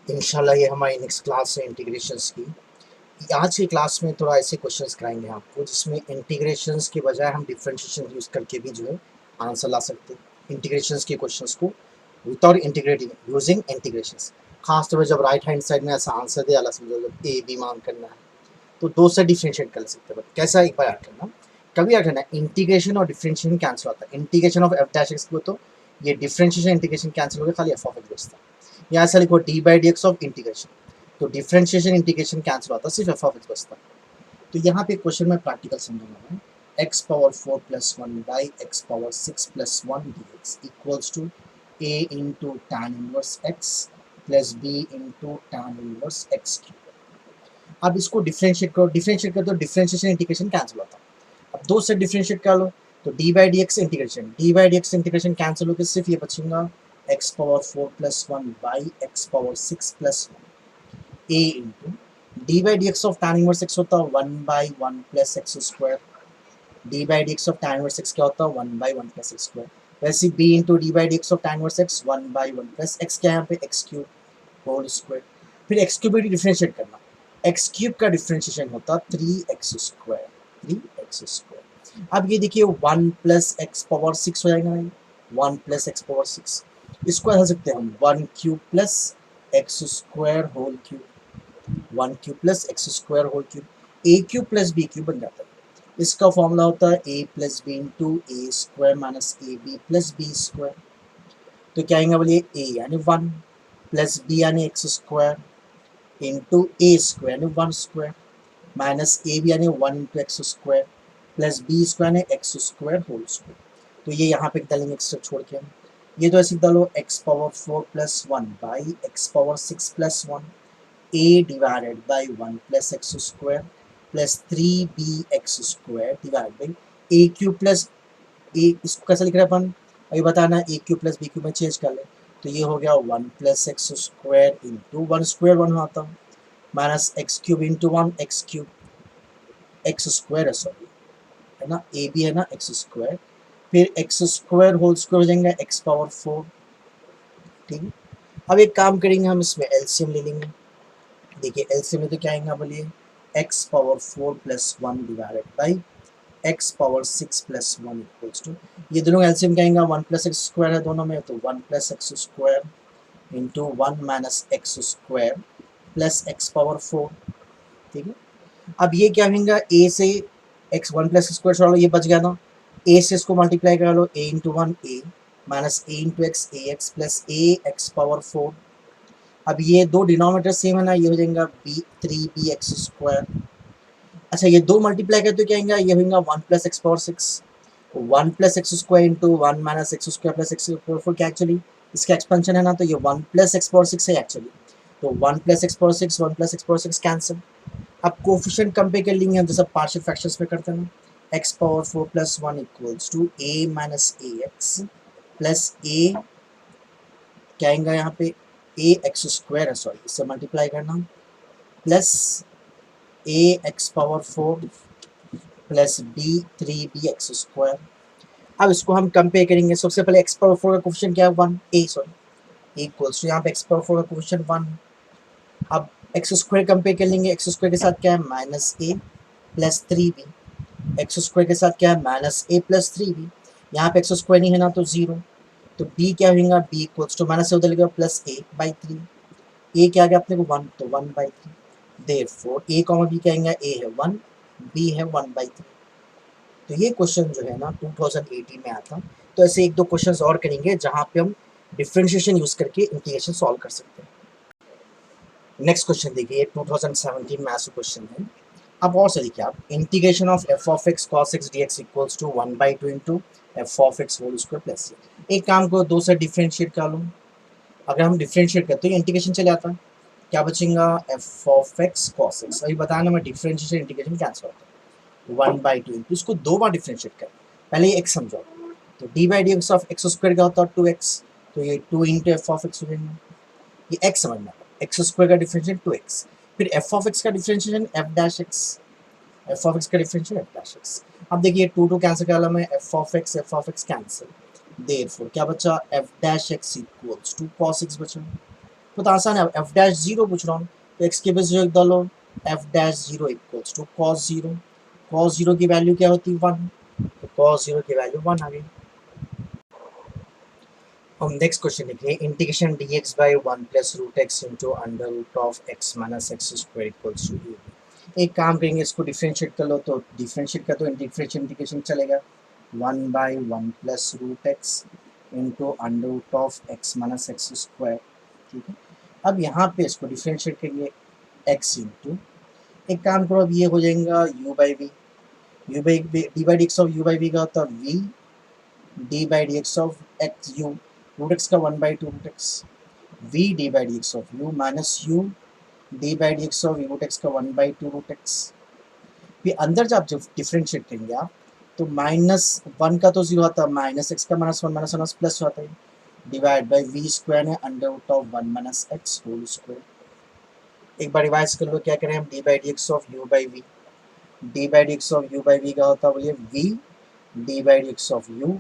इंशाल्लाह ये हमारी नेक्स्ट क्लास है इंटीग्रेशंस की। आज की क्लास में थोड़ा ऐसे क्वेश्चंस कराएंगे आपको जिसमें इंटीग्रेशंस के बजाय हम डिफरेंशिएशन यूज़ करके भी जो है आंसर ला सकते हैं इंटीग्रेशंस के क्वेश्चंस को विदाउट इंटीग्रेटिंग यूजिंग इंटीग्रेशंस। खास तौर पर जब राइट हैंड साइड में ऐसा आंसर दे अला समझो जब ए बी मान करना है तो दो से डिफरेंशिएट कर सकते हैं। बट कैसा एक बार याद करना, कभी याद करना इंटीग्रेशन और डिफरेंशिएशन कैंसिल होता है। Integration of F dash x को तो ये डिफरेंशिएशन इंटीग्रेशन कैंसिल हो गया, खाली एफ ऑफ एक्स बचता है। यहाँ ऐसा लिखो D by d x of integration, तो डिफरेंशिएशन इंटीग्रेशन कैंसिल होता है, सिर्फ एफ ऑफ एक्स बचता है। तो यहाँ पे क्वेश्चन में प्रैक्टिकल समझूंगा मैं। X power 4 plus 1 by x power 6 plus 1 d x equals to a into tan inverse x plus b into tan inverse x cube. अब इसको डिफरेंशिएट करो तो डिफरेंशिएशन इंटीग्रेशन कैंसिल होता है। अब दो से डिफरेंशिएट कर लो तो d by d x integration cancel होकर सिर्फ ये बचेगा x power 4 plus 1 by x power 6 plus 1 a into d by d x of tan inverse x होता है 1 by 1 plus x square. D by d x of tan inverse x क्या होता है 1 by 1 plus x square. वैसे b into d by d x of tan inverse x 1 by 1 plus x क्या है यहाँ पे एक्स क्यूब होल स्क्वायर। फिर x cube भी डिफरेंशिएट करना, एक्स क्यूब का डिफरेंशिएशन होता 3x स्क्वायर 3x स्क्वायर। अब ये देखिए 1 प्लस एक्स पावर 6 हो जाएगा नहीं, 1 प्लस एक्स पावर 6 इसको ऐसा सकते हैं हम 1 cube plus x square whole cube 1 cube plus x square whole cube a cube plus b cube बन जाता है। इसका फॉर्मूला होता है a plus b into a square minus a b plus b square. तो क्या आएगा बोलिए ए यानी 1 प्लस बी यानी x square into a square यानी 1 स्क्वायर माइनस ए बी यानी 1 into x square plus b square यानी एक्स स्क्वायर होल स्क्वायर। तो ये यहाँ पे डालेंगे एक्स छोड़ के हम, ये तो ऐसे डालो x power 4 plus 1 by x power 6 plus 1 a divided by 1 plus x square plus 3bx square divide by a cube plus a, इसको कैसे लिख रहे हैं अपन अभी बताना, a cube plus b cube में चेंज कर ले तो ये हो गया 1 plus x square into 1 square 1 होता minus x cube into 1 x cube x square है सॉरी है ना, ए बी है ना एक्स स्क्वायर, फिर एक्स स्क्वायर होल स्क्वायर हो जाएगा एक्स पावर 4। ठीक है, अब एक काम करेंगे हम इसमें एलसीएम ले लेंगे। देखिए एलसीएम में तो क्या आएगा बोलिए x power 4 plus 1 divided by x power 6 plus 1 equals to, ये दोनों एलसीएम क्या आएगा 1 प्लस एक्स स्क्वायर है दोनों में, तो 1 plus x square into 1 minus x square plus x power 4। ठीक है, अब ये क्या होगा ए से एक्स 1 प्लस स्क्वायर छोड़ लो, ये बच गया ना, ए से इसको मल्टीप्लाई करा लो ए into 1 A minus a into x A x plus a x power 4। अब ये दो डिनोमिनेटर सेम है ना, ये हो जाएगा बी 3bx स्क्वायर। अच्छा ये दो मल्टीप्लाई करते तो क्या आएगा, ये होगा 1 plus x power 6 1 plus x square into 1 minus x square plus x power 4 क्या एक्चुअली इसका एक्सपेंशन है ना, तो ये 1 प्लस एक्स पावर 6 है एक्चुअली, तो 1 plus x power 6 1 plus x power 6 cancel. अब कोफिशिएंट कंपेयर कर लेंगे हम जैसा पार्शियल फ्रैक्शंस में करते हैं ना, x power 4 plus 1 equals to a minus a x plus a क्या आएगा यहाँ पे ए एक्स स्क्वायर है सॉरी, इससे मल्टीप्लाई करना plus a x power 4 plus b 3bx square. अब इसको हम कंपेयर करेंगे, सबसे पहले एक्स पावर 4 का कोफिशिएंट क्या है 1 ए सॉरी इक्वल्स टू यहाँ पे एक्स पावर 4 का कोफिशिएंट 1। अब एक्स स्क्वायर कंपेयर कर लेंगे, एक्स स्क्वायर के साथ क्या है minus a plus 3b, x square के साथ क्या है माइनस ए प्लस 3b, यहाँ पे एक्स स्क्वायर नहीं है ना तो 0, तो b क्या होगा b इक्वल्स टू माइनस से उधर लगेगा प्लस ए बाई 3, ए क्या आ गया अपने को 1 तो 1 by 3, therefore a comma b क्या आएगा a है 1 b है 1 बाई 3। तो ये क्वेश्चन जो है ना 2018 में आता, तो ऐसे एक दो क्वेश्चंस और करेंगे जहाँ पे हम डिफरेंशिएशन यूज करके इंटीग्रेशन सॉल्व कर सकते हैं। नेक्स्ट क्वेश्चन देखिए 2017 में ऐसा क्वेश्चन है। अब और से देखिए आप integration of f of x cos x d x equals to 1/2 into f of x whole square plus. एक काम को दो से डिफरेंशिएट कर लो, अगर हम डिफरेंशिएट करते हैं इंटीग्रेशन चले आता है, क्या बचेगा F of x cos x. अभी बताना मैं डिफरेंशिएशन इंटीग्रेशन कैंसिल होता है 1/2 इंटू, इसको दो बार डिफरेंशिएट कर, पहले ये एक्स समझो, तो d by d x of x square क्या होता है 2x, तो ये 2 इंटू एफ ऑफ एक्स हो जाएगा, ये एक्स समझना, एक्स स्क्वायर का डिफरेंशिएशन 2x, फिर एफ ऑफ एक्स का differentiation f dash x, f of x का डिफरेंशिएशन एफ डैश एक्स। अब देखिए 2 कैंसिल कर ला मैं, f of x cancel, therefore क्या बचा f dash x equals to cos x बचा, तो आसान है, एफ डैश जीरो पूछ रहा हूँ, तो एक्स के बेस जो डालो f dash zero equals to cos zero, cos zero की वैल्यू क्या होती है 1, तो कॉस जीरो की वैल्यू 1 आ गई। हम नेक्स्ट क्वेश्चन लिखिए, integration dx by 1 plus root x into under root of x minus x square equals to a. एक काम करेंगे, इसको डिफरेंशिएट कर लो, तो डिफरेंशिएट का तो डिफरेंशियल इंटीग्रेशन चलेगा 1 by 1 plus root x into under root of x minus x square, ठीक है। अब यहाँ पे इसको डिफरेंशिएट करेंगे एक्स इंटू, एक काम करो, अब ये हो जाएगा u by v, u by d by d x of u by v का होता है v d by d x of x u, root x का 1 by two root x, v d by d x of u minus u d by d x of root x का 1 by two root x. फिर अंदर जब differentiate करेंगे आप, तो minus one का तो जीरो आता है, माइनस एक्स का माइनस वन प्लस होता है, डिवाइड बाई वी स्क्वायर है under root of 1 minus x whole square. एक बार रिवाइज कर लो, क्या करें हम, d by d x of u by v, d by d x of u by v का होता है, बोलिए v d by d x of u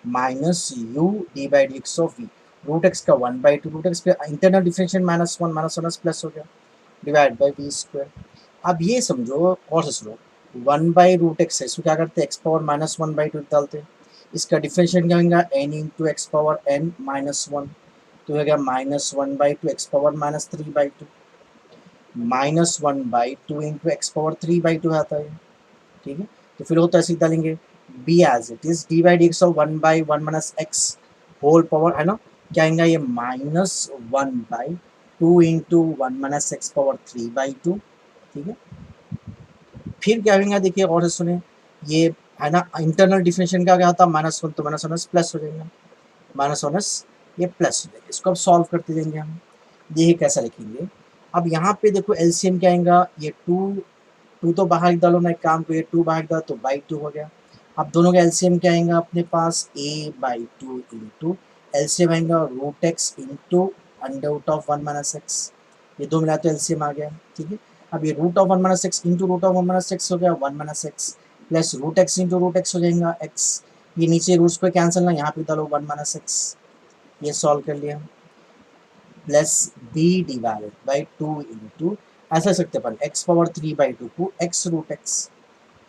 minus u d by d x of v, root x का 1 by two root x पे internal differential minus one plus हो गया, divide by v square. अब ये समझो और से सुनो, 1 बाई रूट एक्स है, इसको क्या करते हैं x power minus 1 by two डालते हैं, इसका डिफरेंशियल क्या होगा n into x power n minus 1, तो हो गया minus 1 by two x power minus 3 by two, minus 1 by two into x power 3 by two आता है, ठीक है। तो फिर होता है सीधा लेंगे b as it is d by d x of 1 by 1 minus x whole power, है ना, क्या आएगा ये minus 1 by two into 1 minus x power 3 by two, ठीक है। फिर क्या होगा देखिए और से सुने, ये है ना इंटरनल डिफरेंशियल का क्या होता है माइनस वन, तो माइनस वन प्लस हो जाएगा, माइनस वन ये प्लस हो जाएगा। इसको अब सॉल्व करते जाएंगे हम, ये कैसा लिखेंगे। अब यहाँ पे देखो एलसीएम क्या आएगा, ये टू तो बाहर डालो ना, एक काम को ये टू बाहर डालो तो बाई टू हो गया। अब दोनों का एलसीएम क्या आएगा अपने पास, a by two into LCM आएगा root x into under root of 1 minus x, ये दो मिला तो एलसीएम आ गया, ठीक है। अब ये root of 1 minus x into root of 1 minus x हो गया 1 minus x plus root x into root x हो जाएगा एक्स, ये नीचे रूट्स को कैंसिल ना, यहाँ पे डालो 1 माइनस एक्स, ये सॉल्व कर लिया, plus b divided by two into ऐसा सकते अपन एक्स पावर 3 बाई टू को एक्स रूट एक्स,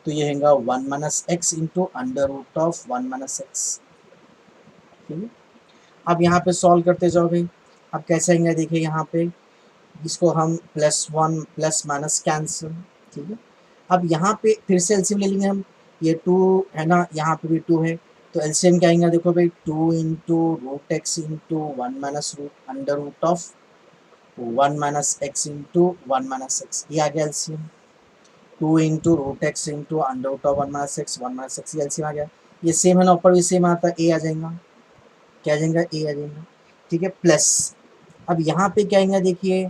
तो ये होगा 1 minus x into under root of 1 minus x, ठीक है। अब यहाँ पे सॉल्व करते जाओ भाई, अब कैसे आएंगे देखिए, यहाँ पे इसको हम plus one plus minus cancel, ठीक है। अब यहाँ पे फिर से एलसीएम ले लेंगे हम, ये टू है ना, यहाँ पे भी टू है, तो एलसीएम क्या आएगा देखो भाई, two into root x into one minus root under root of 1 minus x into 1 minus x, ये आ गया LCM, two into root x into under root of 1 minus x, ये एलसीएम आ गया। ये सेम है ना, ऊपर भी सेम आता है, ए आ जाएगा, क्या आ जाएगा ए आ जाएगा, ठीक है। प्लस अब यहाँ पे क्या आएगा देखिए,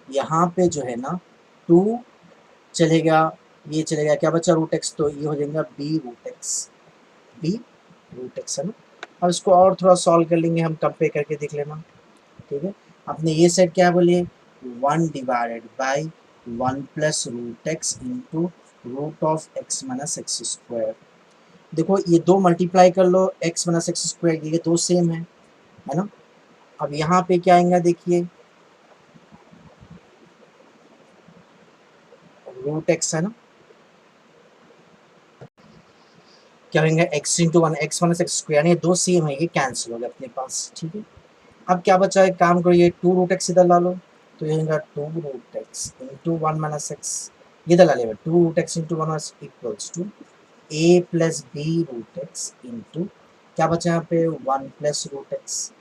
यहाँ पे जो है ना टू चलेगा, ये चलेगा, क्या बचा रूट एक्स, तो ये हो जाएगा बी रूट एक्स है ना। अब इसको और थोड़ा सॉल्व कर लेंगे हम, कंपेयर करके देख लेना, ठीक है। अपने ये सेट क्या बोलिए 1 divided by 1 plus root x into root of x minus x square, देखो ये दो मल्टीप्लाई कर लो एक्स माइनस एक्स स्क्वायर, ये दो सेम है ना। अब यहाँ पे क्या आएगा देखिए रूट एक्स है ना, क्या होगा x into one x minus x square, ये दो सेम है, ये कैंसिल हो गया अपने पास, ठीक है। अब क्या बचा है, काम करो ये टू रूट एक्स इधर ला लो, तो ये होगा two root x into one minus x, ये इधर ला लेगा two root x into one equals to a plus b root x into क्या बचा यहाँ पे 1 प्लस रूट एक्स।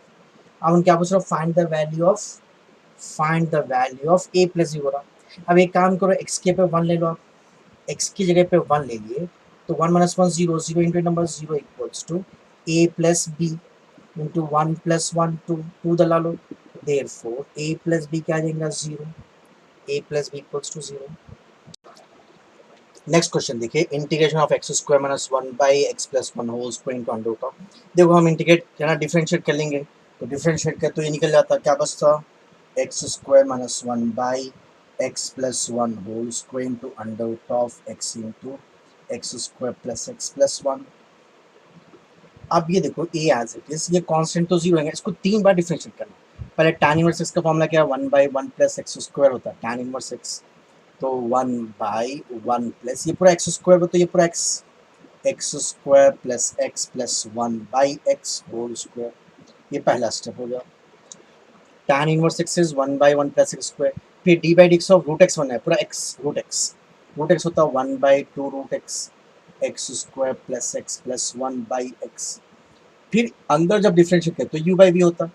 अब हम क्या पूछ रहा हूँ, find the value of a plus b हो रहा। अब एक काम करो एक्स के पे 1 ले लो आप, एक्स की जगह पे 1 ले लिए, तो 1 minus 1 zero, zero into number zero equals to a plus b into 1 plus 1 two, two दला लो, देयरफॉर ए प्लस बी क्या आ जाएगा zero, a plus b equals to zero. Next question देखिए, integration of x square minus 1 by x plus 1 whole square into under root of, देखो हम integrate करना differentiate कर लेंगे, तो डिफरेंशिएट कर तो ये निकल जाता, क्या बचता x square minus 1 by x plus 1 whole square into under root of x into x square plus 1। अब ये देखो ए एज इट इज, ये कांस्टेंट तो जीरो है, इसको 3 बार डिफरेंशिएट करना, पहले tan इनवर्स x का फॉर्मूला क्या है, 1/1 प्लस एक्स स्क्वायर होता है tan इनवर्स x, तो 1/1 प्लस ये पूरा एक्स स्क्वायर, तो ये पूरा x square plus 1/x whole square, ये पहला स्टेप हो गया। tan inverse x is 1/1 plus x square, फिर d by d x of root x बनना है, पूरा एक्स रूट एक्स होता है 1/2 root x square plus 1/x, फिर अंदर जब डिफरेंशिएट करें तो u बाई वी होता,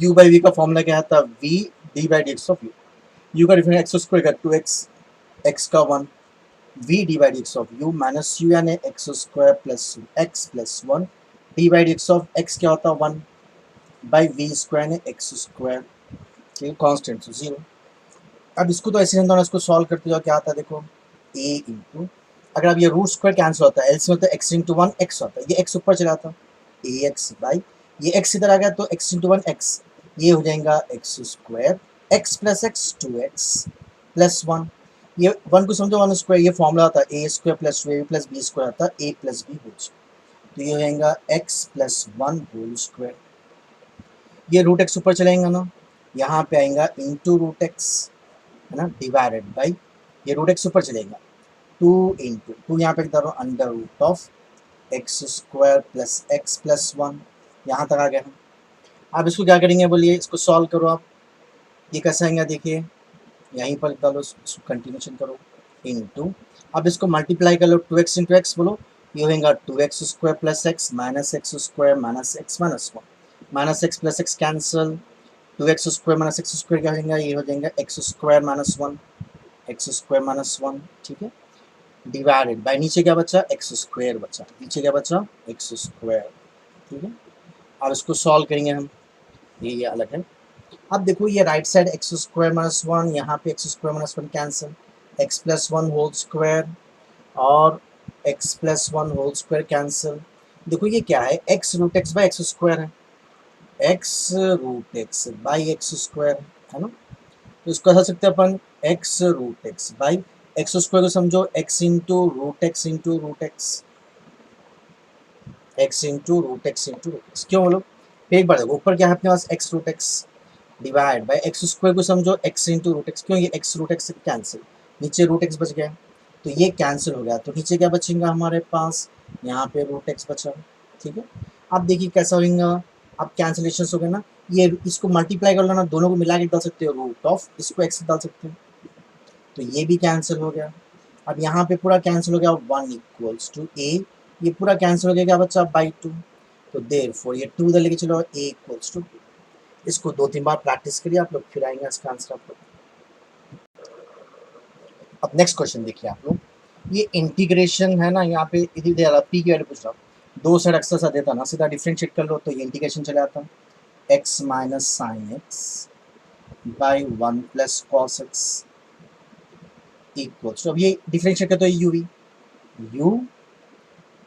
u बाई वी का फॉर्मूला क्या था, v D by d x of u का डिफरेंस एक्स स्क्वायर का 2x, x का 1, v D by d x of u minus u यानी x square plus x plus 1 D by d x of x क्या होता है 1 by v square यानी x square, ठीक है, कॉन्स्टेंट तो 0। अब इसको तो ऐसे नहीं होना, इसको सॉल्व करते जाओ क्या आता है, देखो a इंटू, अगर अब ये रूट स्क्वायर कैंसिल होता है, एलसीएम होता है x इंटू 1 x होता है, ये x ऊपर चला था ax बाई ये x इधर आ गया तो x इंटू 1 x, ये हो जाएगा x square x plus x 2x plus 1, ये 1 को समझो 1 स्क्वायर, ये फॉर्मूला आता है a square plus 2ab plus b square आता है a plus b whole square, तो ये हो जाएगा x प्लस 1 होल स्क्वायर, ये रूट x ऊपर चलेगा ना, यहाँ पे आएगा इंटू रूट x है ना डिवाइडेड बाई ये रूट x ऊपर चलेगा 2 इंटू 2 यहाँ पे लिख रहा हूँ under root of x square plus x plus 1, यहाँ तक आ गया हम। अब इसको क्या करेंगे बोलिए, इसको सॉल्व करो आप, ये कैसे आएंगे देखिए, यहीं पर डालो, कंटिन्यूशन करो इंटू, अब इसको मल्टीप्लाई कर लो 2x इंटू एक्स बोलो, ये होगा 2x square plus x minus x square minus x minus 1 minus x plus x cancel, 2x square minus x square क्या हो जाएगा, ये हो जाएगा x square minus 1 x square minus 1, ठीक है, डिवाइडेड बाय नीचे क्या बचा एक्स स्क्वायर बचा, नीचे क्या बचा एक्स स्क्वायर, ठीक है। अब इसको सॉल्व करेंगे हम, ये अलग है। अब देखो ये right side x square minus 1, यहाँ पे x square minus 1 cancel, x plus 1 whole square और x plus 1 whole square cancel, देखो ये क्या है x root x by x square है, x root x by x square है ना, तो इसको समझ सकते हैं अपन x root x by x square को समझो x into root x into root x, x into root x into root x, क्यों बोलो, एक बार देखो ऊपर क्या है अपने पास x root x divide by x square को समझो एक्स इंटू रूट एक्स, क्यों ये एक्स रूट एक्स कैंसिल, नीचे रूट एक्स बच गया तो ये कैंसिल हो गया, तो नीचे क्या बचेगा हमारे पास, यहाँ पे रूट एक्स बचा, ठीक है। अब देखिए कैसा होगा, अब कैंसिलेशन हो गया ना, ये इसको मल्टीप्लाई कर लो ना, दोनों को मिला के डाल सकते हो रूट ऑफ, इसको एक्स डाल सकते हो, तो ये भी कैंसिल हो गया। अब यहाँ पे पूरा कैंसिल हो गया 1 इक्वल्स टू ए, ये पूरा कैंसिल हो गया क्या बच्चा बाई 2, तो देयरफॉर ये 2 इधर लेके चलो ए इक्वल्स टू 2, इसको 2-3 बार प्रैक्टिस करिए आप लोग, फिर आएंगे इसका आंसर आप लोग। अब नेक्स्ट क्वेश्चन देखिए आप लोग, ये इंटीग्रेशन है ना, यहाँ पे इधर पी की वैल्यू पूछ रहा हूँ, दो साइड अक्सर सा देता ना, सीधा डिफरेंशिएट कर लो तो ये इंटीग्रेशन चले आता है x minus sine x by 1 plus cos x equals to, अब ये डिफरेंशिएट करते हो u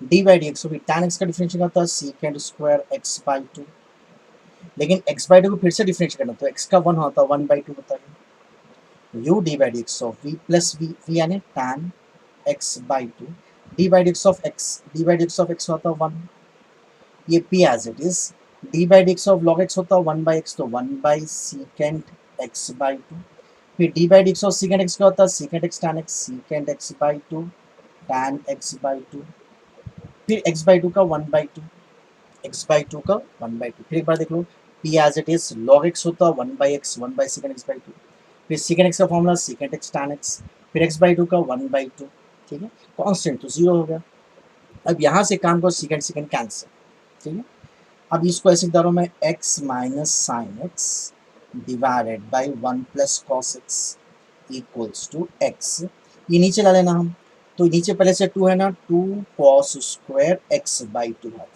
d by d x, tan x का डिफरेंशिएट होता है सीकेंड स्क्वायर एक्स बाई 2, लेकिन x बाई 2 को फिर से डिफरेंशिएट करना तो x का 1 होता है 1/2 होता है, u d by d x of v plus v यानी tan x by 2 d by d x of x, d by d x of x होता है 1, ये p as it is, d by d x of log x होता है 1/x, तो 1/secant x by 2, फिर d by d x of secant x क्या होता है secant x tan x, secant x by 2 tan x by 2, फिर x by 2 का 1/2, x by 2 का 1/2, फिर एक बार देख लो p as it is log x होता है 1/x 1/secant x बाई 2, फिर secant x का formula secant x tan x, फिर x बाई 2 का 1/2, ठीक है, कांस्टेंट तो 0 हो गया। अब यहाँ से काम करो secant कैंसिल, ठीक है, अब इसको ऐसे लिख मैं x minus sine x divided by 1 plus cos x equals to x, ये नीचे ला लेना हम, तो नीचे पहले से 2 है ना, 2 कॉस स्क्वायर x बाई 2 है,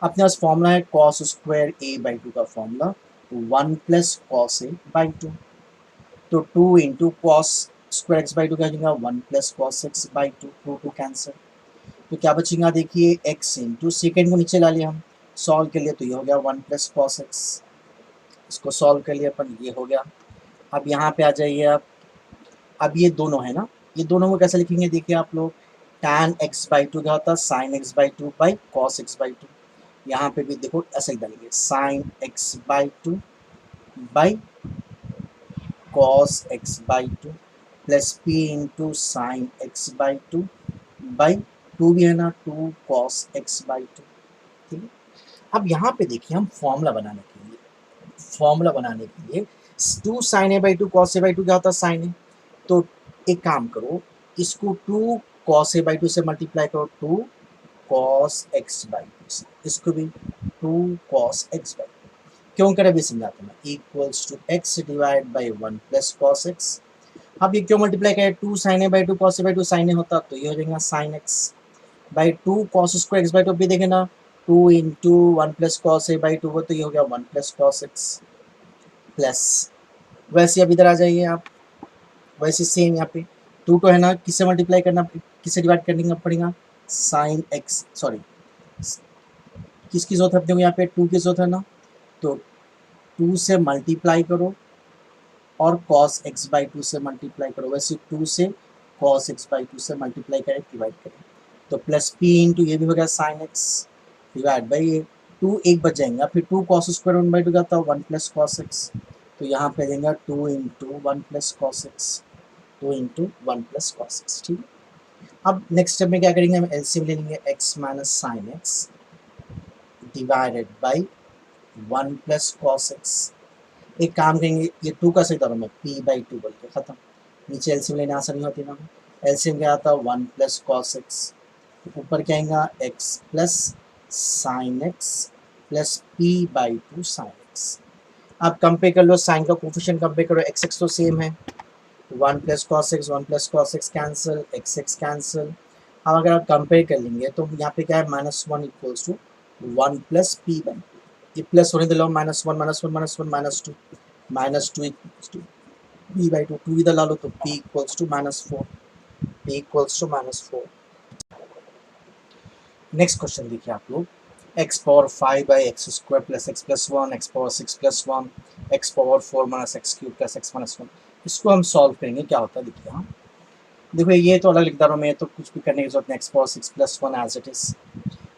अपने पास फॉर्मूला है कॉस स्क्वायर a बाई 2 का formula 1 plus cos a by 2, तो 2 into cos square x by 2 क्या हो जाएगा 1 plus cos x by 2, 2 cancel, तो क्या बचेगा देखिए x इंटू सेकेंड को नीचे ला लिया हम सॉल्व के लिए, तो ये हो गया 1 प्लस कॉस एक्स, इसको सॉल्व कर लिया अपन, ये हो गया। अब यहाँ पे आ जाइए आप, अब ये दोनों है ना, ये दोनों को कैसे लिखेंगे देखिए आप लोग, tan x बाई 2 क्या होता है sine x by 2 by cos x by 2, यहाँ पे भी देखो ऐसे ही डालेंगे sine x by two by cos x by two plus p into sine x by two by two भी है ना, two cos x by two. ठीक है, अब यहाँ पे देखिए हम फॉर्मूला बनाने के लिए two sine a by two cos a by two क्या होता है साइन ए, तो एक काम करो इसको two cos a by two से मल्टीप्लाई करो, two cos x by two से, इसको भी टू कॉस एक्स बाई, क्यों करें अभी समझाता हूँ मैं, equals to x divide by one plus cos x. अब ये क्यों मल्टीप्लाई करें, two sine a by two cos a by two sine a होता तो ये हो जाएगा sine x by two cos square x by two, भी देखे ना two into one plus cos a by two, वो तो ये हो गया one plus cos x plus, वैसे अब इधर आ जाइए आप, वैसे सेम यहाँ पे टू तो है ना, किससे मल्टीप्लाई करना, किससे डिवाइड करना पड़ेगा, साइन एक्स, सॉरी किसकी जरूरत है अपने को यहाँ पे, टू की जरूरत है ना, तो टू से मल्टीप्लाई करो और कॉस एक्स बाई टू से मल्टीप्लाई करो, वैसे टू से कॉस एक्स बाई टू से मल्टीप्लाई करें डिवाइड करें, तो प्लस पी इंटू ये भी हो गया साइन एक्स डिवाइड बाई ये टू एक बच जाएंगे, फिर two cos square one by two जाता है वन प्लस कॉस एक्स, तो यहाँ पे देंगे to into one plus cos x, to into one plus cos x. ठीक है, अब नेक्स्ट स्टेप में क्या करेंगे, हम एलसीएम ले लेंगे x minus sine x divided by one plus cos x. एक काम करेंगे ये टू का सही तरह में पी बाई टू बोल के खत्म, नीचे एलसीएम लेने आसानी होती है ना, एलसीएम क्या आता है वन प्लस कॉस एक्स, ऊपर क्या आएगा x plus sine x plus p by two sine x. अब कंपेयर कर लो, साइन का कोफिशिएंट कंपेयर करो, एक्स एक्स तो सेम है, one plus cos x cancel, x x cancel. अब अगर आप कंपेयर कर लेंगे तो यहाँ पे क्या है minus one equals to one plus p by, ये प्लस होने दिलो minus one minus one minus one minus two equals to p by two, two इधर ला लो तो p equals to minus four, p equals to minus four. Next question देखिए आप लोग, x power five by x square plus x plus one, x power six plus one, x power four minus x cube plus x minus one, इसको हम solve करेंगे, क्या होता है देखिए। हाँ देखो ये तो अलग लिख रहा हूँ मैं, तो कुछ भी करने की जरूरत नहीं, x power six plus one as it is.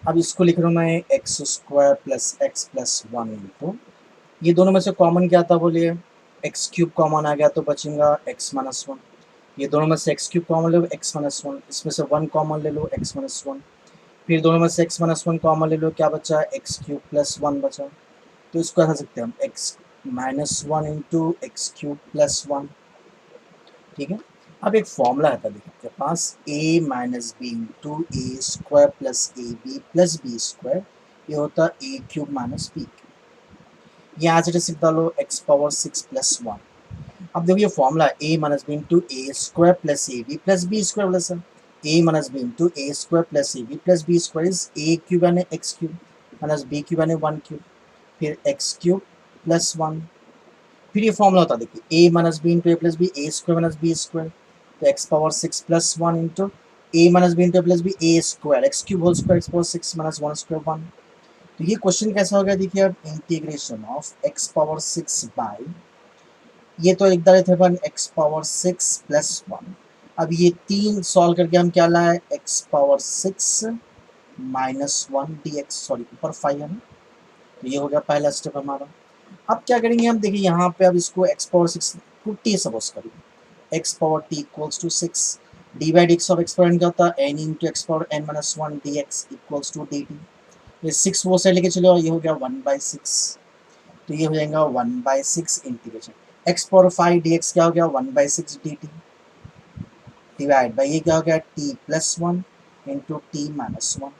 अब इसको लिख रहा हूँ मैं x square plus x plus one into, ये दोनों में से कॉमन क्या था बोलिए, एक्स क्यूब कॉमन आ गया तो बचेगा एक्स माइनस वन, ये दोनों में से एक्स क्यूब कॉमन ले लो एक्स माइनस वन, इसमें से वन कॉमन ले लो एक्स माइनस वन, फिर दोनों में से एक्स माइनस वन कॉमन ले लो, क्या बचा एक्स क्यूब प्लस वन बचा, तो इसको ऐसा सकते हैं हम x minus one into x cube plus one. ठीक है, अब एक फॉर्मूला आता है देखिए आपके पास, a minus b into a square plus a b plus b square, ये होता है ए क्यूब माइनस बी, ये आज सिर्फ डालो x power six plus one. अब देखो ये formula a minus b into a square plus a b plus b square plus a minus b into a square plus a b plus b square is a cube यानी x cube minus b cube यानी one cube, फिर x cube plus one, फिर ये formula होता है देखिए a minus b into a plus b a square minus b square, तो x power six plus one into a minus b into plus b a square x cube whole square x power six minus one square one. तो ये question कैसा हो गया देखिए, अब integration of x power six by, ये तो एक दायरे थे one x power six plus one, अब ये तीन सॉल्व करके हम क्या लाए x power six minus one d x, sorry ऊपर फाइव है ना, तो ये हो गया पहला स्टेप हमारा। अब क्या करेंगे हम देखिए यहाँ पे, अब इसको x power six to t suppose करिए, x power t equals to six d by d x of x power n क्या होता है n into x power n minus one d x equals to d t, ये six वो से लेके चलो, ये हो गया वन बाई सिक्स, तो ये हो जाएगा one by six integration x power five D x क्या हो गया one by six D T divide by ये क्या हो गया T plus one into T minus one,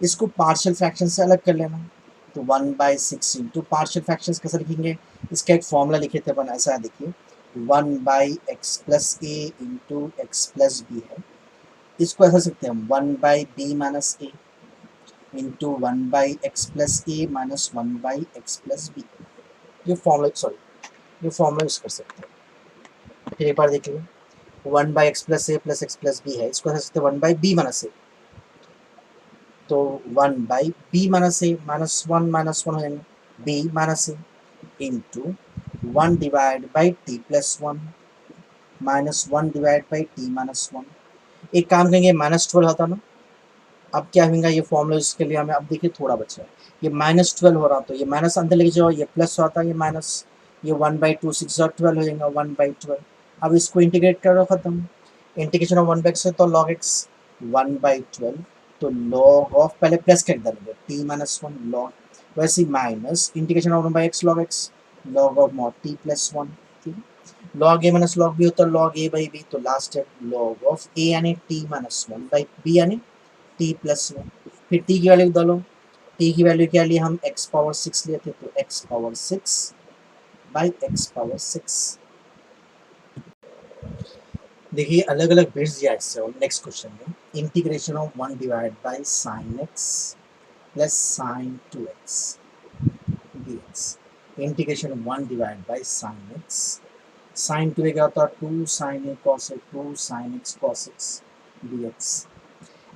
इसको पार्शियल फ्रैक्शन से अलग कर लेना, तो one by six into partial fraction कैसे लिखेंगे, इसका एक फॉर्मूला लिखे थे अपन, ऐसा देखिए one by x plus a into x plus b है, इसको ऐसा सकते हैं हम one by b minus a into one by x plus a minus one by x plus b, ये फॉर्मूला सॉरी ये फॉर्मूला यूज कर सकते हैं। फिर एक बार देख लीजिए one by x plus a plus x plus b है, इसको ऐसा सकते हैं one by b minus a, तो one by b minus one हो जाएंगे b minus a into one divide by t plus one minus one divide by t minus one, एक काम करेंगे माइनस ट्वेल्व होता ना, अब क्या होगा, ये फॉर्मूला इसके लिए हमें अब देखिए थोड़ा बचा है, ये -12 हो रहा, तो ये माइनस अंदर लेके जाओ, ये प्लस होता है, ये माइनस, ये 1/2 6 और 12 हो जाएगा 1/12। अब इसको इंटीग्रेट करो, खत्म। इंटीग्रेशन ऑफ 1/x है तो log x 1/12, तो log ऑफ पहले प्लस कर देंगे t - 1 log, वैसे minus integration of 1/x log x log of mod t + 1, ठीक है। log a - log b होता है log a/b, तो लास्ट है log ऑफ a यानी t - 1/b यानी t + 1। फिर t की वैल्यू डालो, t की वैल्यू क्या ली हम, x⁻6 लिए थे, तो x⁻6/x⁻6। देखिए अलग अलग बिट्स दिया इससे, और नेक्स्ट क्वेश्चन में integration of 1 divide by sin x plus sin 2x dx। Integration 1 divide by sin x, sin 2 क्या होता है 2 sin a cos a 2 sin x cos x dx।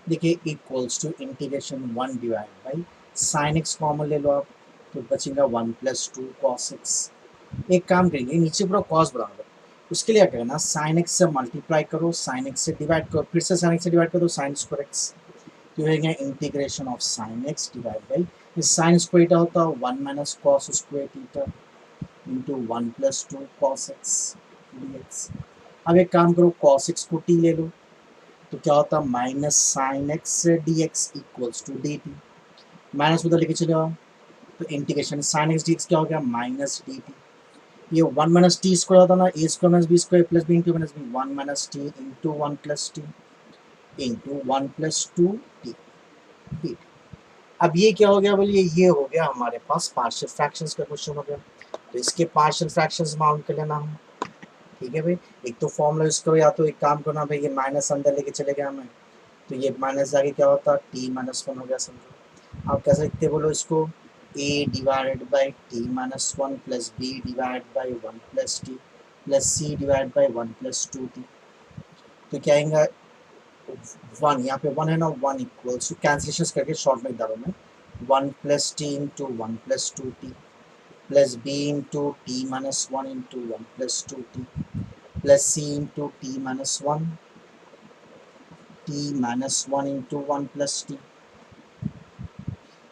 देखिए equals to integration 1 divide by sin x common ले लो आप, तो बचेगा 1 + 2 cos x। एक काम करेंगे, नीचे पूरा cos बराबर, उसके लिए क्या करना, sin x से मल्टीप्लाई करो, sin x से डिवाइड करो, फिर से sin x से डिवाइड करो, sin स्क्वायर x, तो होगा integration of sin x divide by, इस sin स्क्वायर थीटा होता है 1 - cos square theta into 1 + 2 cos x dx। अब एक काम करो, cos x को t ले लो, तो क्या होता है minus sine x dx equals to dt, minus उधर लेके चले आओ, तो इंटीग्रेशन साइन एक्स dx क्या हो गया माइनस dt। ये 1 - t स्क्वायर होता ना, a square - b square plus b into minus b, 1 - t into 1 + t into 1 + 2t dt। अब ये क्या हो गया बोलिए, ये हो गया हमारे पास पार्शियल फ्रैक्शंस का क्वेश्चन हो गया, तो इसके पार्शियल फ्रैक्शंस माउंट कर लेना हम, ठीक है भाई। एक तो फॉर्मूला इसको, या तो एक काम करना भाई, ये माइनस अंदर लेके चले गया हमें, तो ये माइनस जाके क्या होता है t - 1 हो गया समझो। आप कैसे लिखते बोलो इसको, a divided by t - 1 plus b divide by 1 plus t plus c divide by 1 + 2t, तो क्या आएगा 1, यहाँ पे 1 है ना, 1 इक्वल्स टू कैंसिलेशन करके शॉर्ट में डालो मैं, 1 + t into 1 + 2t plus b into t - 1 into 1 + 2t plus c into t - 1 t - 1 into 1 + t।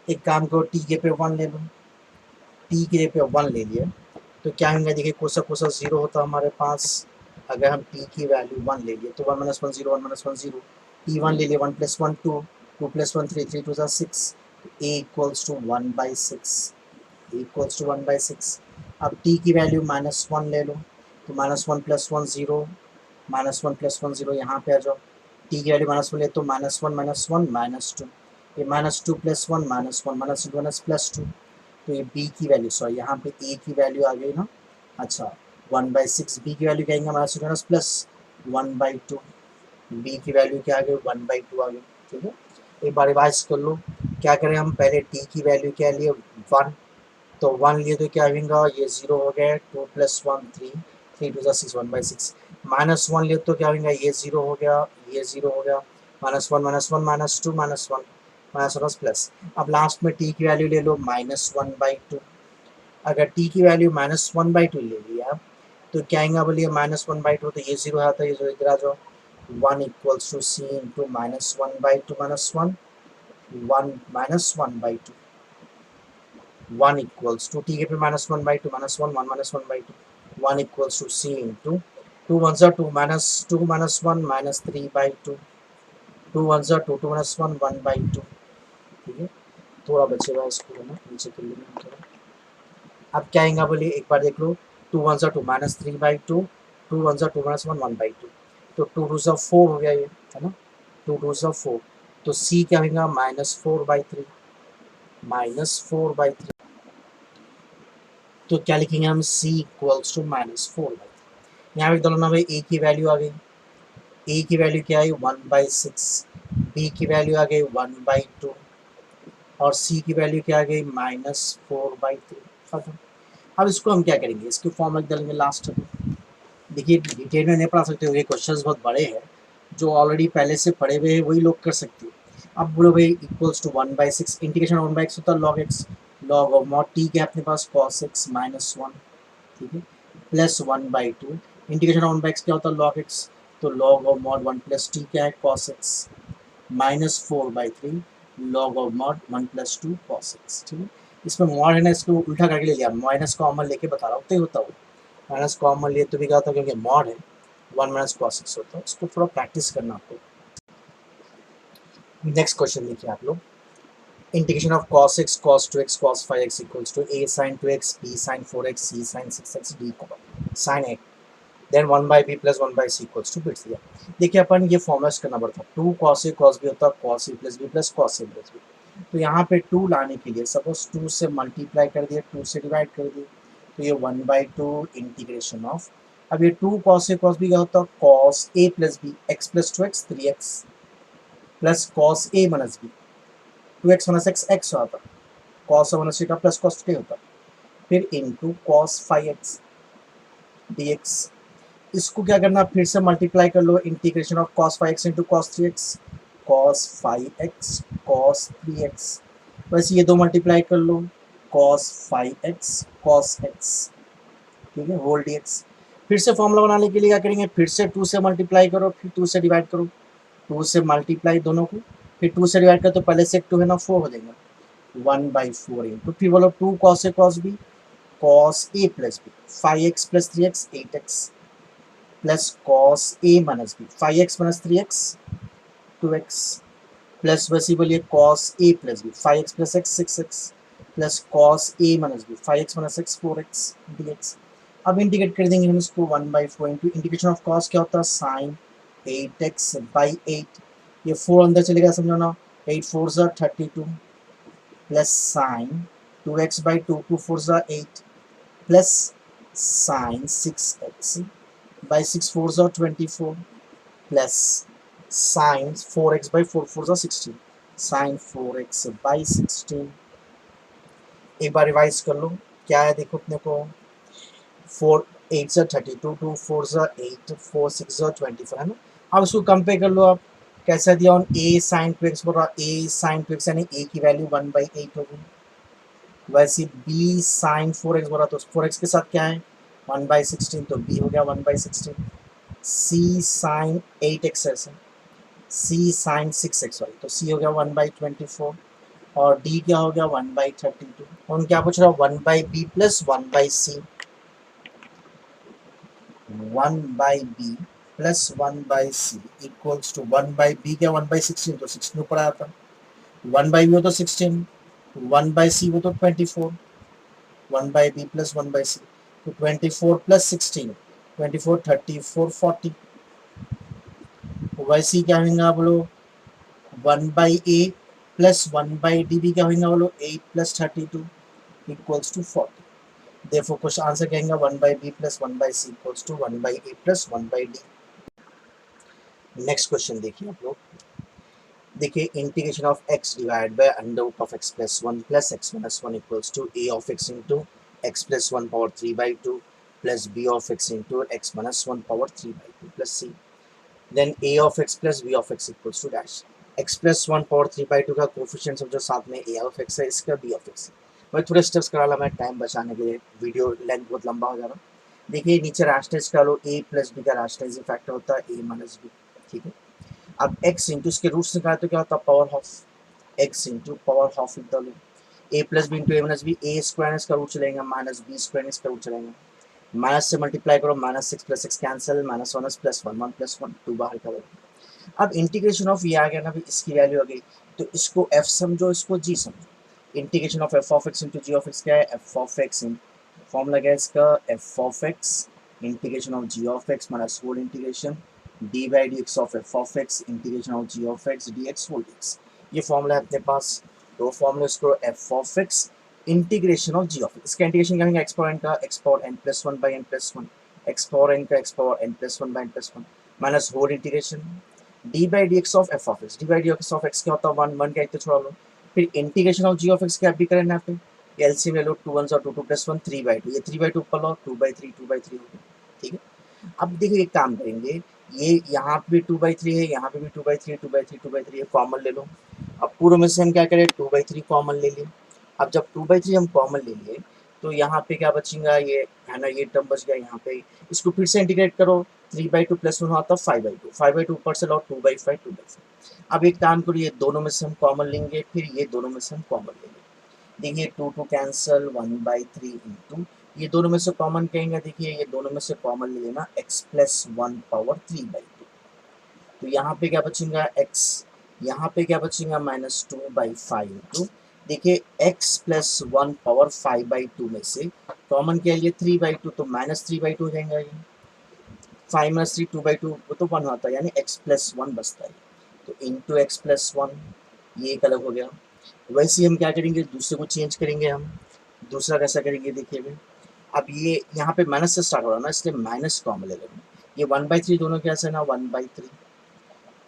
एक काम करो, t के पे 1 ले लो, t के पे 1 ले लिए, तो क्या होगा देखिए, कोसा कोसा 0 होता हमारे पास, अगर हम t की वैल्यू 1 ले लिए तो 1 - 1 0 1 - 1 0, t1 ले लिए 1 + 1 2 2 + 1 3 3 2 6, a equals to 1/6, equals to 1/6। अब t की वैल्यू -1 ले लो, तो -1 + 1 0, -1 + 1 0, यहाँ पे आ जाओ, t की वैल्यू -1 ले तो -1 -1 -2, ये -2 + 1 -1 -1 +2, तो ये b की वैल्यू, सॉरी यहाँ पे a की वैल्यू आ गई ना, अच्छा 1/6, b की वैल्यू क्या आएगा -1 प्लस 1/2, b की वैल्यू क्या आ गई 1/2 आ गई, ठीक है। एक बार रिवाइज कर लो, क्या करें हम, पहले t की वैल्यू क्या लिए 1, तो 1 लिए तो क्या होगा, ये 0 हो गया, 2 + 1 3 3 2 6 1/6, -1 लिए तो क्या होगा, ये 0 हो गया, ये 0 हो गया, -1 -1 -2 -1 -1 प्लस, अब लास्ट में t की वैल्यू ले लो -1/2, अगर t की वैल्यू -1/2 ले लिया, तो क्या आएगा बोलिए -1/2, तो ये 0 आता है, ये 0 इधर आ जाओ, 1 equals to c into -1/2 -1 1 -1/2, 1 equals to t के पे -1/2 -1 1 -1/2, 1 इक्वल्स टू c इंटू 2 1 2 -2 -1 -3/2, 2 1 2 2 -1 1/2, ठीक है। थोड़ा बचेगा इसको ना नीचे कर लेंगे थोड़ा। अब क्या आएगा बोलिए, एक बार देख लो, 2 1 2 -3/2, 2 1 2 -1 1/2, तो 2 2 4 हो गया ये, है ना, 2 2 4, तो c क्या होगा -4/3, -4/3, तो क्या लिखेंगे हम, c इक्वल्स टू -4/3। यहाँ पे दोनों ना भाई a की वैल्यू आ गई, a की वैल्यू क्या आई 1/6, b की वैल्यू आ गई 1/2 और c की वैल्यू क्या आ गई -4/3, खत्म। अब इसको हम क्या करेंगे, इसके फॉर्म रख डालेंगे लास्ट में। देखिए डिटेल में नहीं पढ़ा सकते हो, ये क्वेश्चंस बहुत बड़े हैं, जो ऑलरेडी पहले से पढ़े हुए हैं वही लोग कर सकते हैं। अब बोलो भाई इक्वल्स टू 1/6, इंटीग्रेशन 1/x होता है log x, log of mod t के अपने पास cos x -1, ठीक है, प्लस 1/2, इंटीग्रेशन 1/x क्या होता है log x, तो log ऑफ मॉड 1 + t क्या है cos x, -4/3 log of mod 1 + 2 cos x। ठीक है, इसमें मॉड है ना, इसको उल्टा करके ले लिया, माइनस कॉमन लेके बता रहा हूँ, तो ही होता वो माइनस कॉमन लिए तो भी क्या होता, क्योंकि मॉड है 1 - cos x होता है। इसको थोड़ा प्रैक्टिस करना आपको। नेक्स्ट क्वेश्चन देखिए आप लोग, integration of cos x cos 2x cos 5x equals to a sin 2x b sin 4x c sin 6x d sin x, then 1/b + 1/c equals to bits दिया। देखिए अपन ये formula करना पड़ता है, 2 cos a cos b होता है cos a + b + cos a + b। तो यहाँ पे 2 लाने के लिए सपोज 2 से मल्टीप्लाई कर दिया, 2 से डिवाइड कर दिया, तो ये 1/2 इंटीग्रेशन ऑफ, अब ये 2 cos a cos b क्या होता है cos a + b x + 2x 3x plus cos a - b 2x - x x होता है, cos - theta plus cos theta होता है, फिर इनटू cos 5x dx। इसको क्या करना, फिर से मल्टीप्लाई कर लो, integration of cos 5x into cos 3x cos 5x cos 3x, वैसे ये दो मल्टीप्लाई कर लो cos 5x cos x, ठीक है, होल dx। फिर से फॉर्मूला बनाने के लिए क्या करेंगे, फिर से 2 से मल्टीप्लाई करो, फिर 2 से डिवाइड करो, 2 से मल्टीप्लाई दोनों को, फिर 2 से डिवाइड करो, तो पहले से 2 है ना 4 हो जाएगा, 1/4 इंटू, फिर बोलो 2 cos a cos b cos a + b 5x + 3x 8x plus cos a - b 5x - 3x 2x plus वैसे बोलिए cos a + b 5x + x 6x plus cos a - b 5x - x 4x dx। अब integrate कर देंगे हम इसको 1/4 into integration of cos क्या होता है sin 8x/8, ये 4 अंदर चलेगा समझो, 8 4 ज़ा 32 प्लस sin 2x/2 2 4 ज़ा 8 प्लस sin 6x/6 4 ज़ा 24 प्लस sin 4x/4 4 ज़ा 16 sin 4x/16। एक बार रिवाइज कर लो, क्या है देखो अपने को, 4 8 ज़ा 32 2 4 ज़ा 8 4 6 ज़ा 24 है ना। अब इसको कंपेयर कर लो, आप कैसा दिया ऑन a sin 2x बोल रहा, a sin 2x यानी a की वैल्यू 1/8 होगी, वैसे b sin 4x बोल रहा, तो 4x के साथ क्या है 1/16, तो b हो गया 1/16, c sin 8x है, c sin 6x वाली, तो c हो गया 1/24 और d क्या हो गया 1/32। हम क्या पूछ रहा है 1/b + 1/c, 1/b + 1/c equals to 1/b क्या 1/16, तो 16 ऊपर आया था, 1/b हो तो 16, 1/c हो तो 24, 1/b + 1/c, तो 24 + 16 24 34 40, वैसे क्या होगा बोलो 1/a + 1/d भी क्या होगा बोलो 8 + 32 equals to 40। Therefore question answer कहेंगे 1/b + 1/c equals to 1/a + 1/d। Next question देखिए आप लोग, देखिए integration of x divide by √(x + 1 + x - 1) equals to a of x into x + 1 power 3/2 plus b of x into x - 1 power 3/2 plus c, then a of x plus b of x equals to dash। x + 1 power 3/2 का coefficient समझो, साथ में a of x है, इसका b of x है। मैं थोड़े steps करा ला, मैं टाइम बचाने के लिए, वीडियो लेंथ बहुत लंबा हो जा रहा। देखिए नीचे राशनलाइज करा लो, a + b का राशनलाइजिंग फैक्टर होता है a - b, ठीक है। अब x इंटू इसके रूट्स निकाले तो क्या होता है power half, x into power half लिख दो, a + b into a - b, a square इसका रूट चलेगा माइनस b स्क्वायर इसका रूट चलेगा, माइनस से मल्टीप्लाई करो -6 + 6 कैंसिल, -1 + 1 1 + 1 2 बाहर का। अब इंटीग्रेशन ऑफ ये आ गया ना भी, इसकी वैल्यू आ गई, तो इसको f समझो, इसको g समझो। Integration of f of x into g of x क्या है, f of x फॉर्मूला क्या है इसका, f of x integration of g of x minus whole integration d/dx of f of x integration of g of x dx whole dx। ये formula है अपने पास, दो फॉर्मूले इसको f of x integration of g of x, इसका integration क्या होगा x पावर n का x power n + 1/n + 1 x power n का x power n + 1/n + 1 minus whole integration d/dx of f of x, d/dx of x क्या होता है 1 1 का एक तो छोड़ा लो, फिर integration of g of x क्या भी करें यहाँ पे, एलसीएम ले लो 2 1 और 2 2 + 1 3/2, ये 3/2 ऊपर लो 2/3 2/3 हो गया, ठीक है। अब देखिए एक काम करेंगे, ये यहाँ पे भी 2/3 है, यहाँ पे भी 2/3 2/3 2/3 है, कॉमन ले लो। अब पूर्व में से हम क्या करें 2/3 कॉमन ले लिए। अब जब 2/3 हम कॉमन ले लिए तो यहाँ पे क्या बचेगा, ये है ना, ये टर्म बच गया यहाँ पे, इसको फिर से इंटीग्रेट करो 3/2 + 1 होता है 5/2, 5/2 ऊपर से लो 2/5 2/5। अब एक काम करो, ये दोनों में से हम कॉमन लेंगे, फिर ये दोनों में से हम कॉमन लेंगे। देखिए 2 टू कैंसल, 1/3 इंटू, ये दोनों में से कॉमन कहेंगे, देखिए ये दोनों में से कॉमन ले लेना x+1/3/2। तो यहाँ पे क्या बचेगा x, यहाँ पे क्या बचेगा -2/5 देखिए x+1/5/2 में से कॉमन क्या है 3/2, तो -3/2 हो जाएगा ये। 5 - 3 2/2 वो तो 1 होता है, यानी x+1 बचता है। तो इंटू x+1 ये एक अलग हो गया। वैसे ही हम क्या करेंगे, दूसरे को चेंज करेंगे हम। दूसरा कैसा करेंगे देखिए भी, अब ये यहाँ पे माइनस से स्टार्ट हो रहा है ना, इसलिए माइनस कॉमन ले लेंगे। ये 1/3 दोनों कैसे ना 1/3,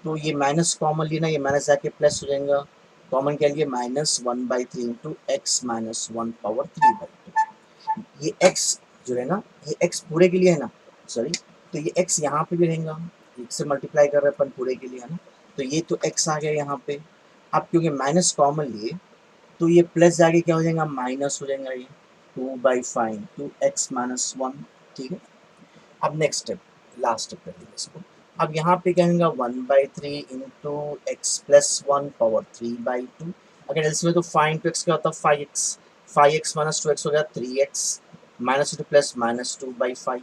तो ये माइनस कॉमन लेना, ये माइनस जाके प्लस हो जाएगा। कॉमन क्या लिए -1/3 इंटू x-1/3/2। ये x जो है ना, ये x पूरे के लिए है ना, सॉरी, तो ये x यहाँ पे भी रहेगा, x से मल्टीप्लाई कर रहे हैं अपन पूरे के लिए है ना, तो ये तो x आ गया यहाँ पे। अब क्योंकि माइनस कॉमन लिए तो ये प्लस जाके क्या हो जाएगा, माइनस हो जाएगा ये 2/5 टू x-1, ठीक है। अब नेक्स्ट स्टेप, लास्ट स्टेप कर लेंगे इसको। अब यहाँ पे क्या होगा 1/3 इंटू x+1/3/2। अगर एलसीएम में तो 5 इंटू एक्स क्या होता है 5x, 5x माइनस 2x हो गया 3x, माइनस टू प्लस -2/5,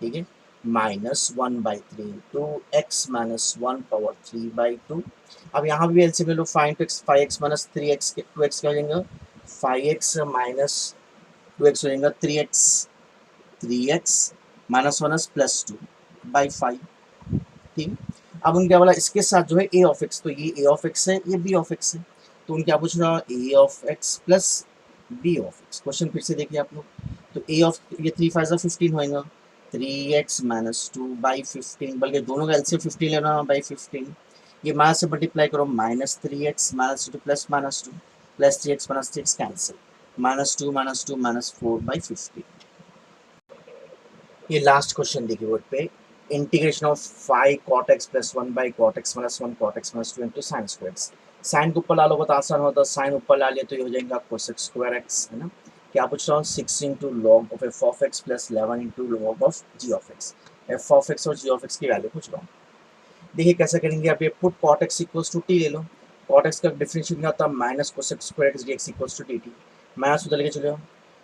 ठीक है, -1/3 इंटू x-1/3/2। अब यहाँ भी एलसीएम में लो 5 into x, 5x minus 3x 2x क्या हो जाएगा 5x माइनस 2x हो जाएगा 3x, 3x -1 + 2/5, ठीक है। अब उनके बोला इसके साथ जो है ए ऑफ एक्स, तो ये ए ऑफ एक्स है, ये बी ऑफ एक्स है, तो उनके क्या पूछ रहा है a of x plus b of x. Question फिर से देखिए आप लोग, तो ए ऑफ ये 3 5 15 होएगा, 3x - 2/15, बल्कि दोनों का एलसीएम 15 लेना बाई 15, ये माइनस से मल्टीप्लाई करो -3x -2 plus -2 plus 3x -3x cancel, -2 -2 -4/15। ये लास्ट क्वेश्चन देखिए बोर्ड पे, integration of 5 cot x + 1/cot x - 1 cot x - 2 into sine square x. Sine को ऊपर ला लो बहुत आसान होता है, साइन ऊपर ला लिया तो ये हो जाएगा cosec स्क्वायर एक्स, है ना। क्या पूछ रहा हूँ 6 into log of f of x plus 11 into log of g of x. F of x और जी ऑफ एक्स की वैल्यू पूछ रहा हूँ। देखिए कैसे करेंगे, आप ये put cot x equals to t ले लो, cot x का डिफरेंशिएट क्या होता है minus cosec square x dx equals to dt, minus उधर लेके चले जाओ,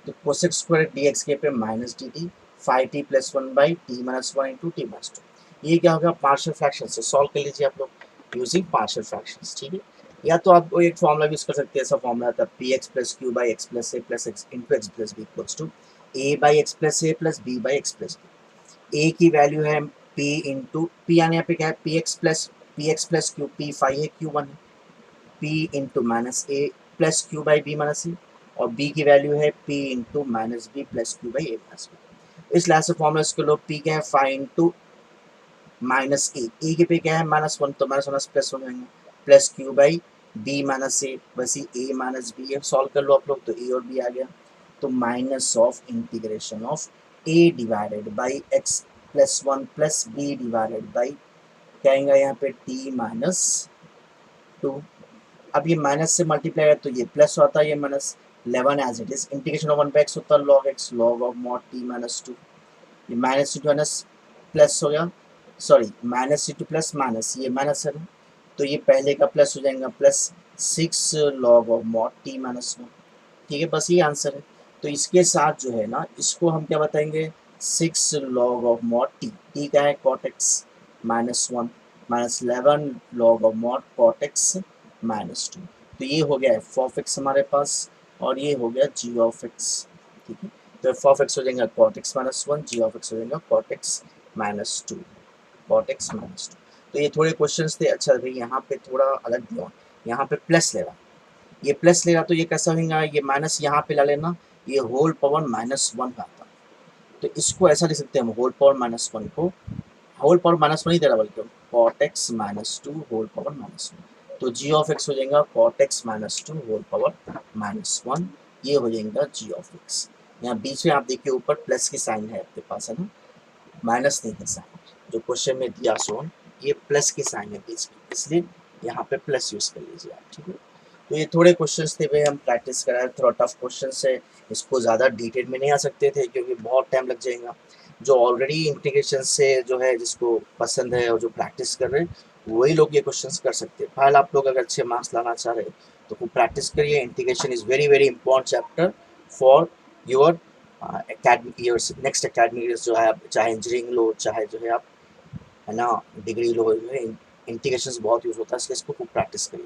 तो cosec स्क्वायर dx के पे minus dt 5t + 1/t-1 into t-2। ये क्या होगा पार्शियल फ्रैक्शन से सॉल्व कर लीजिए आप लोग यूजिंग पार्शियल फ्रैक्शंस, ठीक है। या तो आप एक फॉर्मूला यूज कर सकते हैं, ऐसा फॉर्मूला आता है px + q / x + a + x इंटू x + b equals to a/x + a + b/x + b। A की वैल्यू है p इंटू पी, आने यहाँ पे क्या है px प्लस क्यू, p 5 है q 1 है, p into minus a plus q by b minus c, और b की वैल्यू है p into minus b plus q by a minus b. इस लास्ट फॉर्मूला इसके लो, p क्या है 5 इंटू माइनस ए के पे क्या है -1, तो -1 प्लस हो जाएंगे plus q by b minus a, वैसे ए माइनस बी है, सॉल्व कर लो आप लोग, तो ए और बी आ गया, तो minus of integration of a divided by x plus 1 plus b divided by क्या आएगा यहाँ पे t-2। अब ये माइनस से मल्टीप्लाई है तो ये प्लस होता है, ये minus 11 as it is, integration of 1 by x होता है log x, log of mod t-2, ये माइनस टू माइनस प्लस हो गया, sorry minus two plus minus, ये माइनस है ना, तो ये पहले का प्लस हो जाएगा plus 6 log of mod t-1, ठीक है, बस ये आंसर है। तो इसके साथ जो है ना इसको हम क्या बताएंगे 6 log of mod T, T क्या है cot x -1 -11 log of mod cot x -2, तो ये हो गया f ऑफ x हमारे पास, और ये हो गया g ऑफ x, ठीक है। तो f ऑफ x हो जाएगा cot x -1, g of x हो जाएगा cot x -2, cot x -2। तो ये थोड़े क्वेश्चंस थे। अच्छा भाई यहाँ पे थोड़ा अलग दिया, यहाँ पे प्लस लेगा, ये प्लस लेगा तो ये कैसा होगा, ये माइनस यहाँ पे ला लेना, ये होल पावर -1 का आता, तो इसको ऐसा लिख सकते हैं हम होल पावर -1 को, होल पावर -1 ही दे रहा बल्कि cot x -2 होल पावर -1, तो g ऑफ x हो जाएगा cot x -2 होल पावर -1, ये हो जाएगा g ऑफ x। यहाँ बीच में आप देखिए ऊपर प्लस की साइन है आपके पास, है ना, माइनस नहीं है साइन, जो क्वेश्चन में दिया सो ये प्लस की साइन है बीच में, इसलिए यहाँ पे प्लस यूज कर लीजिए आप, ठीक है। तो ये थोड़े क्वेश्चंस थे भाई, हम प्रैक्टिस कराए, थोड़ा टफ क्वेश्चंस है, इसको ज़्यादा डिटेल में नहीं आ सकते थे क्योंकि बहुत टाइम लग जाएगा। जो ऑलरेडी इंटीग्रेशन से जो है जिसको पसंद है और जो प्रैक्टिस कर रहे हैं वही लोग ये क्वेश्चंस कर सकते हैं। फिलहाल आप लोग अगर अच्छे मार्क्स लाना चाह रहे हैं तो खूब प्रैक्टिस करिए। Integration is very very important chapter for your academic years, next academic years जो है, आप चाहे इंजीनियरिंग लो, चाहे जो है आप है ना डिग्री लो, इंटीग्रेशन बहुत यूज़ होता है, इसलिए इसको खूब प्रैक्टिस करिए।